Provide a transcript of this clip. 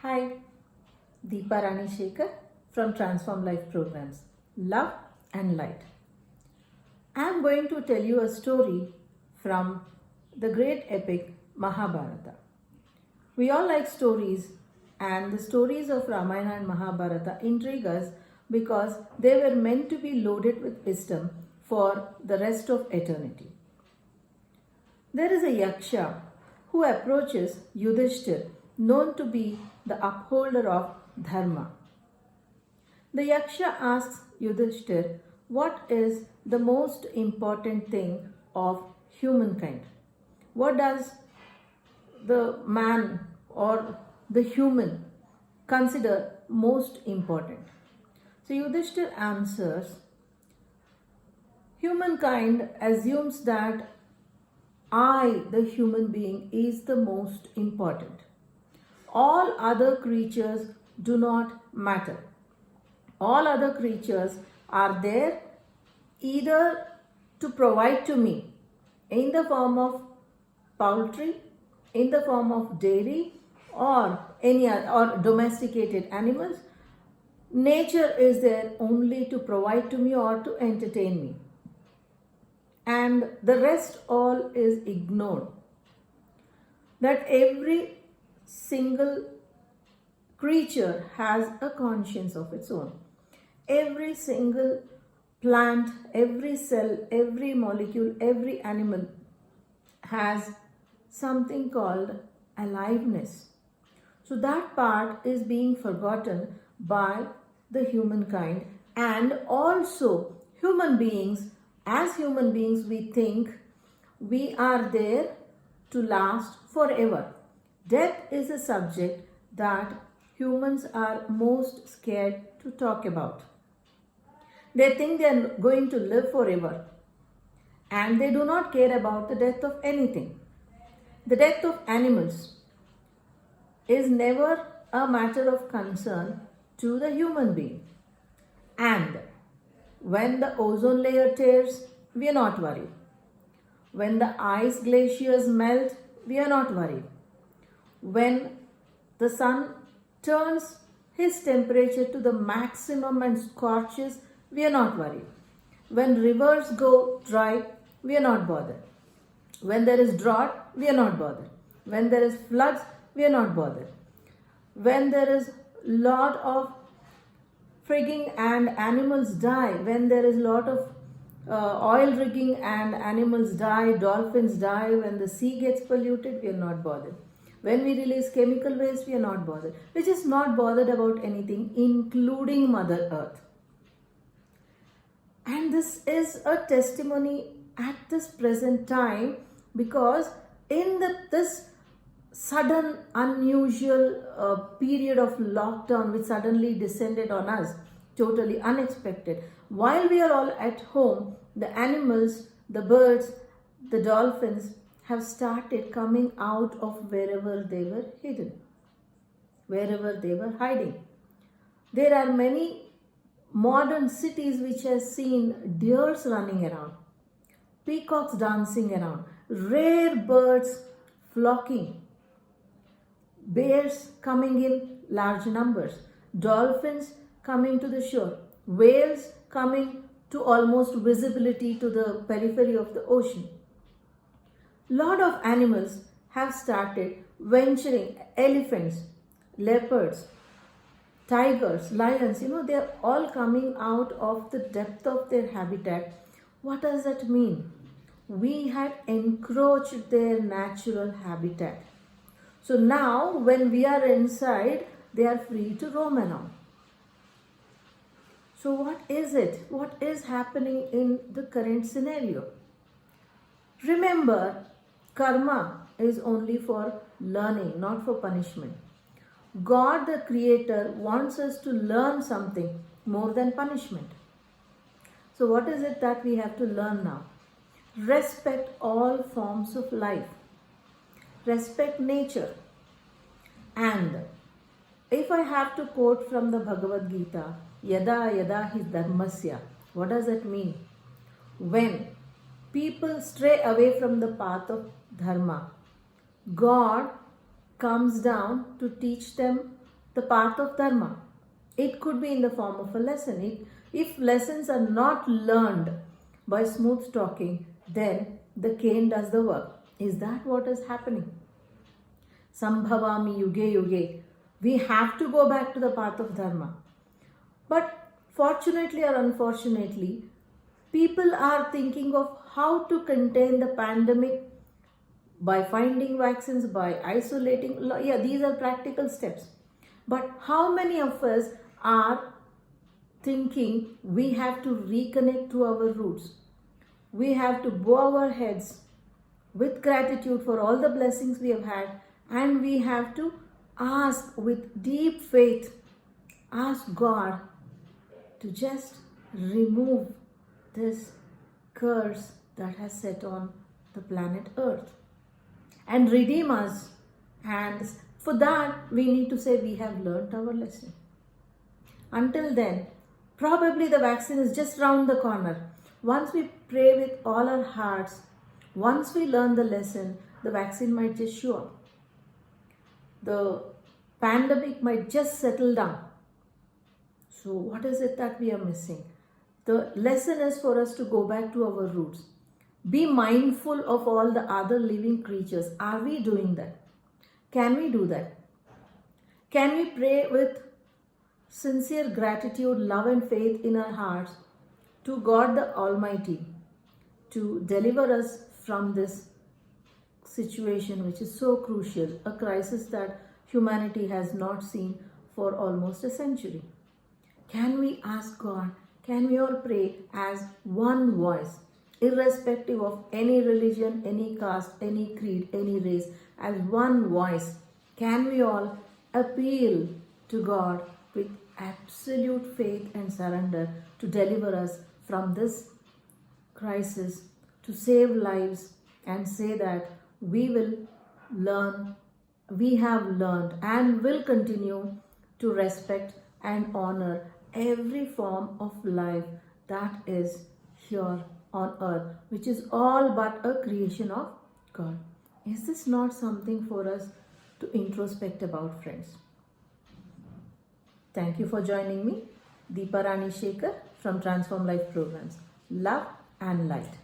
Hi, Deepa Rani Shekhar from Transform Life Programs, Love and Light. I am going to tell you a story from the great epic Mahabharata. We all like stories, and the stories of Ramayana and Mahabharata intrigue us because they were meant to be loaded with wisdom for the rest of eternity. There is a Yaksha who approaches Yudhishthir, known to be the upholder of Dharma. The Yaksha asks Yudhishthir what is the most important thing of humankind. What does the man or the human consider most important? So Yudhishthir answers, humankind assumes that I, the human being, is the most important. All other creatures do not matter. All other creatures are there either to provide to me in the form of poultry, in the form of dairy, or any other, or domesticated animals. Nature is there only to provide to me or to entertain me, and the rest all is ignored. That every single creature has a conscience of its own. Every single plant, every cell, every molecule, every animal has something called aliveness. So that part is being forgotten by the humankind, and also human beings. As human beings, we think we are there to last forever. Death is a subject that humans are most scared to talk about. They think they are going to live forever, and they do not care about the death of anything. The death of animals is never a matter of concern to the human being. And when the ozone layer tears, we are not worried. When the ice glaciers melt, we are not worried. When the sun turns his temperature to the maximum and scorches, we are not worried. When rivers go dry, we are not bothered. When there is drought, we are not bothered. When there is floods, we are not bothered. When there is lot of frigging and animals die, when there is lot of oil rigging and animals die, dolphins die, when the sea gets polluted, we are not bothered. When we release chemical waste, we are not bothered. We're just not bothered about anything, including Mother Earth. And this is a testimony at this present time, because in this sudden, unusual period of lockdown which suddenly descended on us, totally unexpected, while we are all at home, the animals, the birds, the dolphins have started coming out of wherever they were hidden, wherever they were hiding. There are many modern cities which have seen deers running around, peacocks dancing around, rare birds flocking, bears coming in large numbers, dolphins coming to the shore, whales coming to almost visibility to the periphery of the ocean. Lot of animals have started venturing, elephants, leopards, tigers, lions, they are all coming out of the depth of their habitat. What does that mean? We had encroached their natural habitat. So now when we are inside, they are free to roam around. So what is it? What is happening in the current scenario? Remember, karma is only for learning, not for punishment. God, the Creator, wants us to learn something more than punishment. So what is it that we have to learn now? Respect all forms of life. Respect nature. And if I have to quote from the Bhagavad Gita, Yada Yada Hi Dharmasya, what does that mean? When people stray away from the path of Dharma, God comes down to teach them the path of Dharma. It could be in the form of a lesson. If lessons are not learned by smooth talking, then the cane does the work. Is that what is happening? Sambhavami yuge yuge. We have to go back to the path of Dharma. But fortunately or unfortunately, people are thinking of how to contain the pandemic by finding vaccines, by isolating. Yeah, these are practical steps. But how many of us are thinking we have to reconnect to our roots? We have to bow our heads with gratitude for all the blessings we have had, and we have to ask with deep faith, ask God to just remove this curse that has set on the planet Earth and redeem us. And for that, we need to say we have learned our lesson. Until then, probably the vaccine is just round the corner. Once we pray with all our hearts, once we learn the lesson, the vaccine might just show up. The pandemic might just settle down. So what is it that we are missing? The lesson is for us to go back to our roots. Be mindful of all the other living creatures. Are we doing that? Can we do that? Can we pray with sincere gratitude, love and faith in our hearts to God the Almighty to deliver us from this situation which is so crucial, a crisis that humanity has not seen for almost a century? Can we ask God? Can we all pray as one voice, irrespective of any religion, any caste, any creed, any race, as one voice? Can we all appeal to God with absolute faith and surrender to deliver us from this crisis, to save lives, and say that we will learn, we have learned and will continue to respect and honor every form of life that is here on earth, which is all but a creation of God. Is this not something for us to introspect about, friends? Thank you for joining me, Deepa Rani Shekhar from Transform Life Programs. Love and light.